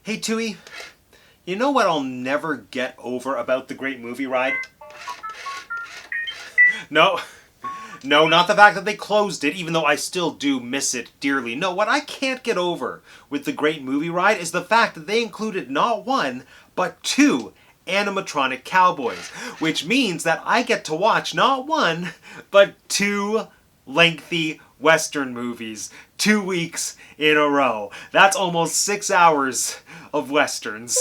Hey Tui, you know what I'll never get over about the Great Movie Ride? No, not the fact that they closed it, even though I still do miss it dearly. No, what I can't get over with the Great Movie Ride is the fact that they included not one, but two animatronic cowboys, which means that I get to watch not one, but two lengthy Western movies 2 weeks in a row. That's almost 6 hours of Westerns.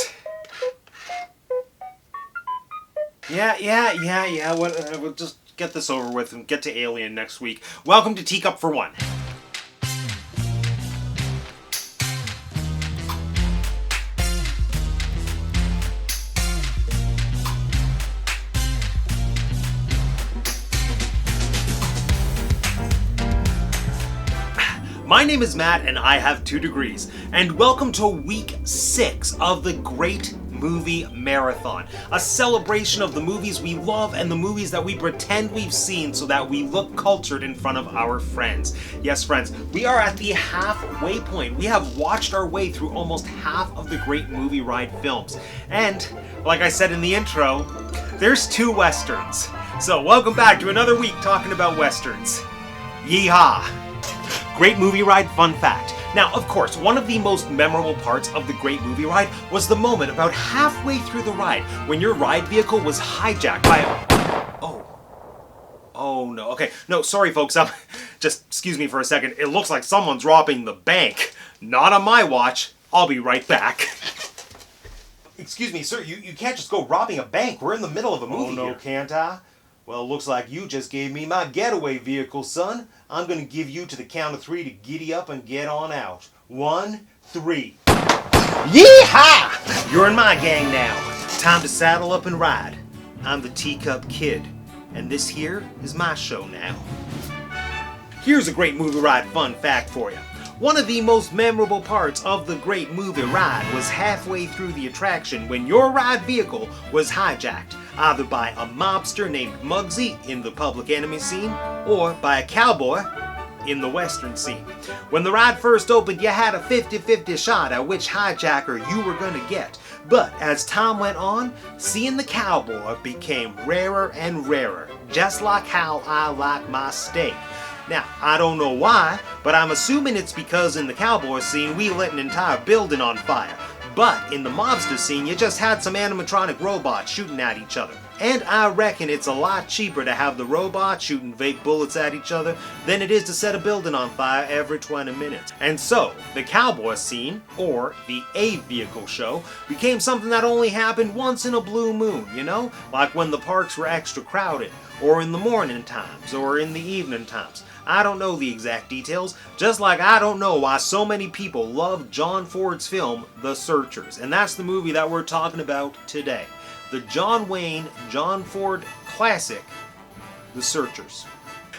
Yeah. We'll just get this over with and get to Alien next week. Welcome to Teacup for One. My name is Matt and I have 2 degrees, and welcome to week 6 of the Great Movie Marathon, a celebration of the movies we love and the movies that we pretend we've seen so that we look cultured in front of our friends. Yes, friends, we are at the halfway point. We have watched our way through almost half of the Great Movie Ride films, and like I said in the intro, there's 2 Westerns. So welcome back to another week talking about Westerns. Yeehaw! Great Movie Ride fun fact. Now, of course, one of the most memorable parts of the Great Movie Ride was the moment about halfway through the ride when your ride vehicle was hijacked by a... Oh no. Okay, no, sorry folks, just excuse me for a second. It looks like someone's robbing the bank. Not on my watch. I'll be right back. Excuse me, sir, you can't just go robbing a bank. We're in the middle of a movie here. Can't I? Well, looks like you just gave me my getaway vehicle, son. I'm gonna give you to the count of 3 to giddy up and get on out. 1, 3. Yeehaw! You're in my gang now. Time to saddle up and ride. I'm the Teacup Kid, and this here is my show now. Here's a Great Movie Ride fun fact for you. One of the most memorable parts of the Great Movie Ride was halfway through the attraction when your ride vehicle was hijacked, either by a mobster named Muggsy in the Public Enemy scene, or by a cowboy in the Western scene. When the ride first opened, you had a 50-50 shot at which hijacker you were gonna get. But as time went on, seeing the cowboy became rarer and rarer, just like how I like my steak. Now, I don't know why, but I'm assuming it's because in the cowboy scene we lit an entire building on fire. But in the mobster scene, you just had some animatronic robots shooting at each other. And I reckon it's a lot cheaper to have the robots shooting fake bullets at each other than it is to set a building on fire every 20 minutes. And so, the cowboy scene, or the A-vehicle show, became something that only happened once in a blue moon, you know? Like when the parks were extra crowded, or in the morning times, or in the evening times. I don't know the exact details, just like I don't know why so many people love John Ford's film, The Searchers. And that's the movie that we're talking about today. The John Wayne, John Ford classic, The Searchers.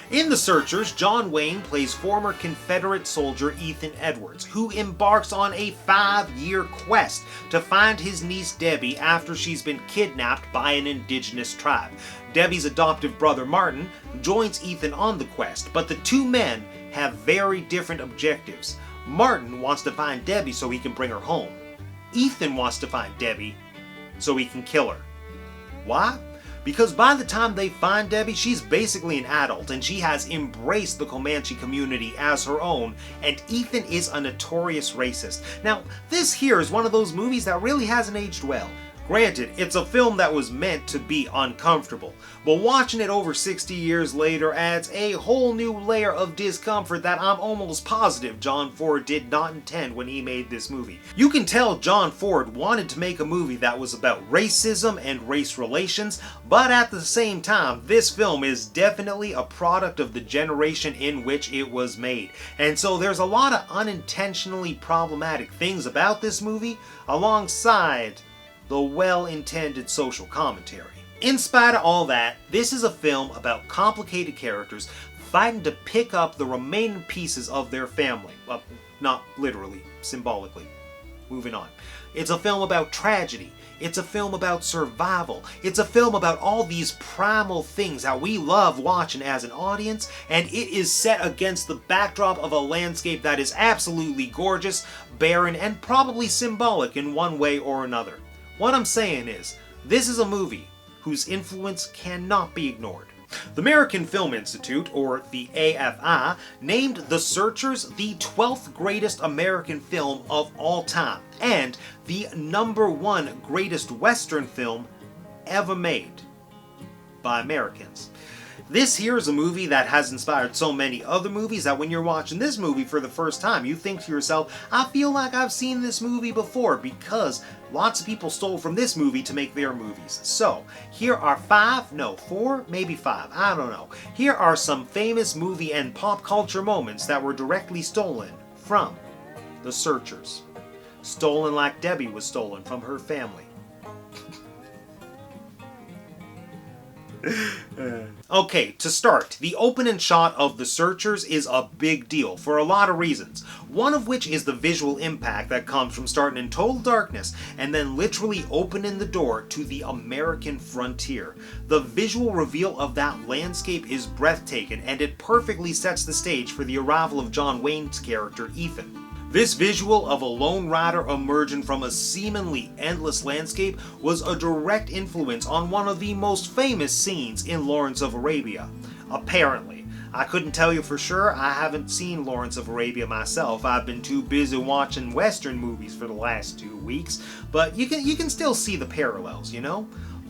In The Searchers, John Wayne plays former Confederate soldier Ethan Edwards, who embarks on a 5-year quest to find his niece Debbie after she's been kidnapped by an indigenous tribe. Debbie's adoptive brother Martin joins Ethan on the quest, but the 2 men have very different objectives. Martin wants to find Debbie so he can bring her home. Ethan wants to find Debbie so he can kill her. Why? Because by the time they find Debbie, she's basically an adult and she has embraced the Comanche community as her own, and Ethan is a notorious racist. Now, this here is one of those movies that really hasn't aged well. Granted, it's a film that was meant to be uncomfortable, but watching it over 60 years later adds a whole new layer of discomfort that I'm almost positive John Ford did not intend when he made this movie. You can tell John Ford wanted to make a movie that was about racism and race relations, but at the same time, this film is definitely a product of the generation in which it was made. And so there's a lot of unintentionally problematic things about this movie, alongside the well-intended social commentary. In spite of all that, this is a film about complicated characters fighting to pick up the remaining pieces of their family. Well, not literally, symbolically. Moving on. It's a film about tragedy. It's a film about survival. It's a film about all these primal things that we love watching as an audience, and it is set against the backdrop of a landscape that is absolutely gorgeous, barren, and probably symbolic in one way or another. What I'm saying is, this is a movie whose influence cannot be ignored. The American Film Institute, or the AFI, named The Searchers the 12th greatest American film of all time, and the #1 greatest Western film ever made by Americans. This here is a movie that has inspired so many other movies that when you're watching this movie for the first time, you think to yourself, I feel like I've seen this movie before, because lots of people stole from this movie to make their movies. So, here are 4, maybe 5, I don't know. Here are some famous movie and pop culture moments that were directly stolen from The Searchers. Stolen like Debbie was stolen from her family. Okay, to start, the opening shot of The Searchers is a big deal for a lot of reasons. One of which is the visual impact that comes from starting in total darkness and then literally opening the door to the American frontier. The visual reveal of that landscape is breathtaking, and it perfectly sets the stage for the arrival of John Wayne's character, Ethan. This visual of a lone rider emerging from a seemingly endless landscape was a direct influence on one of the most famous scenes in Lawrence of Arabia. Apparently. I couldn't tell you for sure. I haven't seen Lawrence of Arabia myself. I've been too busy watching Western movies for the last 2 weeks. But you can still see the parallels, you know?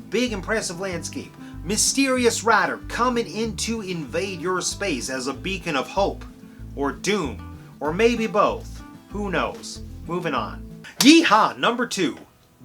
Big impressive landscape. Mysterious rider coming in to invade your space as a beacon of hope. Or doom. Or maybe both. Who knows? Moving on. Yeehaw! #2.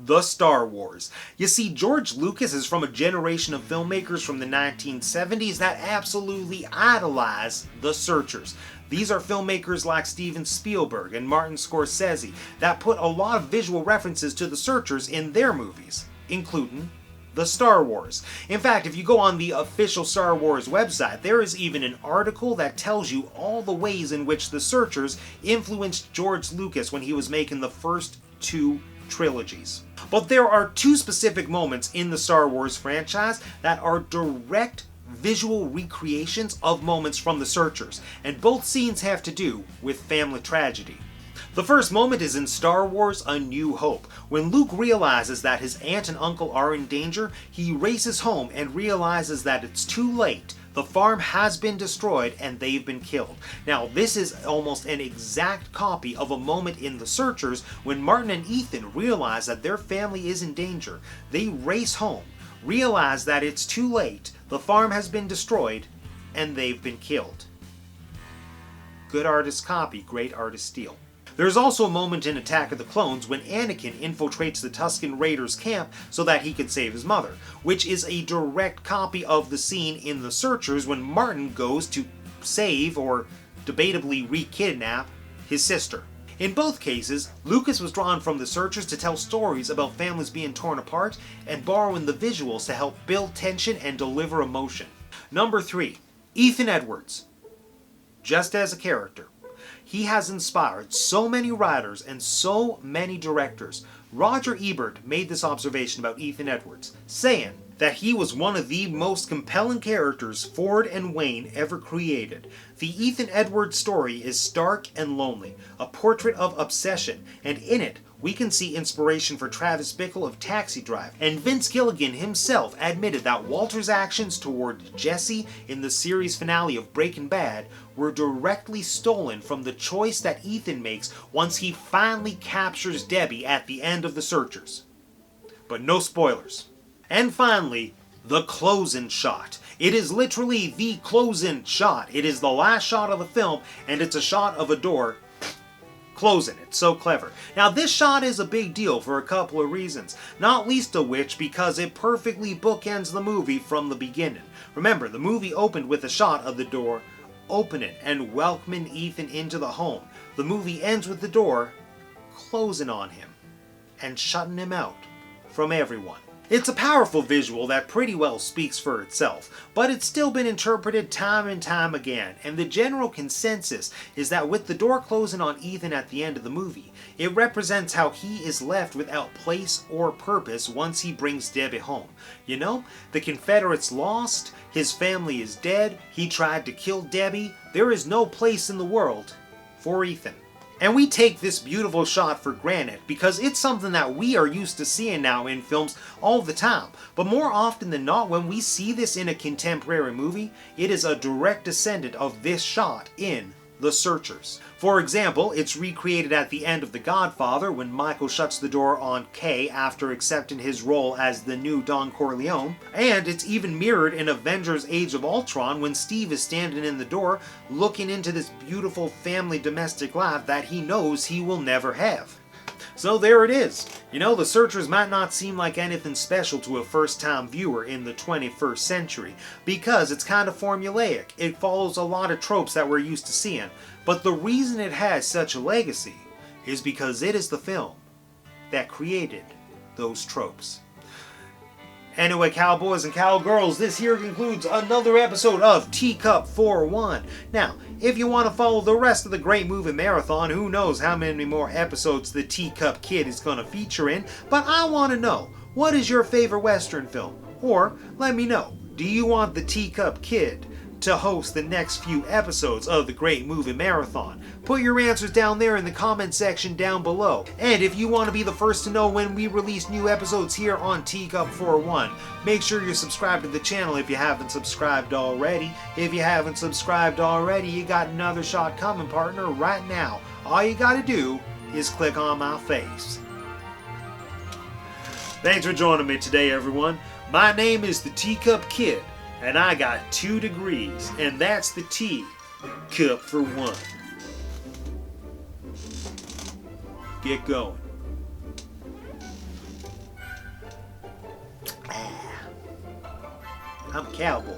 The Star Wars. You see, George Lucas is from a generation of filmmakers from the 1970s that absolutely idolize The Searchers. These are filmmakers like Steven Spielberg and Martin Scorsese that put a lot of visual references to The Searchers in their movies, including the Star Wars. In fact, if you go on the official Star Wars website, there is even an article that tells you all the ways in which The Searchers influenced George Lucas when he was making the first 2 trilogies. But there are 2 specific moments in the Star Wars franchise that are direct visual recreations of moments from The Searchers, and both scenes have to do with family tragedy. The first moment is in Star Wars A New Hope. When Luke realizes that his aunt and uncle are in danger, he races home and realizes that it's too late. The farm has been destroyed and they've been killed. Now, this is almost an exact copy of a moment in The Searchers when Martin and Ethan realize that their family is in danger. They race home, realize that it's too late, the farm has been destroyed, and they've been killed. Good artist copy, great artist steal. There's also a moment in Attack of the Clones when Anakin infiltrates the Tusken Raiders' camp so that he can save his mother, which is a direct copy of the scene in The Searchers when Martin goes to save, or debatably re-kidnap, his sister. In both cases, Lucas was drawn from The Searchers to tell stories about families being torn apart and borrowing the visuals to help build tension and deliver emotion. #3. Ethan Edwards. Just as a character. He has inspired so many writers and so many directors. Roger Ebert made this observation about Ethan Edwards, saying that he was one of the most compelling characters Ford and Wayne ever created. The Ethan Edwards story is stark and lonely, a portrait of obsession, and in it we can see inspiration for Travis Bickle of Taxi Driver, and Vince Gilligan himself admitted that Walter's actions toward Jesse in the series finale of Breaking Bad were directly stolen from the choice that Ethan makes once he finally captures Debbie at the end of The Searchers. But no spoilers. And finally, the closing shot. It is literally the closing shot. It is the last shot of the film, and it's a shot of a door closing. It's so clever. Now, this shot is a big deal for a couple of reasons, not least of which because it perfectly bookends the movie from the beginning. Remember, the movie opened with a shot of the door opening and welcoming Ethan into the home. The movie ends with the door closing on him and shutting him out from everyone. It's a powerful visual that pretty well speaks for itself, but it's still been interpreted time and time again, and the general consensus is that with the door closing on Ethan at the end of the movie, it represents how he is left without place or purpose once he brings Debbie home. You know, the Confederates lost, his family is dead, he tried to kill Debbie, there is no place in the world for Ethan. And we take this beautiful shot for granted because it's something that we are used to seeing now in films all the time. But more often than not, when we see this in a contemporary movie, it is a direct descendant of this shot in The Searchers. For example, it's recreated at the end of The Godfather when Michael shuts the door on Kay after accepting his role as the new Don Corleone, and it's even mirrored in Avengers Age of Ultron when Steve is standing in the door looking into this beautiful family domestic life that he knows he will never have. So there it is. You know, The Searchers might not seem like anything special to a first-time viewer in the 21st century because it's kind of formulaic. It follows a lot of tropes that we're used to seeing. But the reason it has such a legacy is because it is the film that created those tropes. Anyway, cowboys and cowgirls, this here concludes another episode of Teacup 4-1. Now, if you want to follow the rest of the Great Movie Marathon, who knows how many more episodes the Teacup Kid is going to feature in, but I want to know, what is your favorite Western film? Or, let me know, do you want the Teacup Kid to host the next few episodes of the Great Movie Marathon? Put your answers down there in the comment section down below. And if you want to be the first to know when we release new episodes here on Teacup 4-1, make sure you're subscribed to the channel if you haven't subscribed already. If you haven't subscribed already, you got another shot coming, partner, right now. All you gotta do is click on my face. Thanks for joining me today, everyone. My name is the Teacup Kid, and I got 2 degrees, and that's the tea cup for 1. Get going. I'm a cowboy.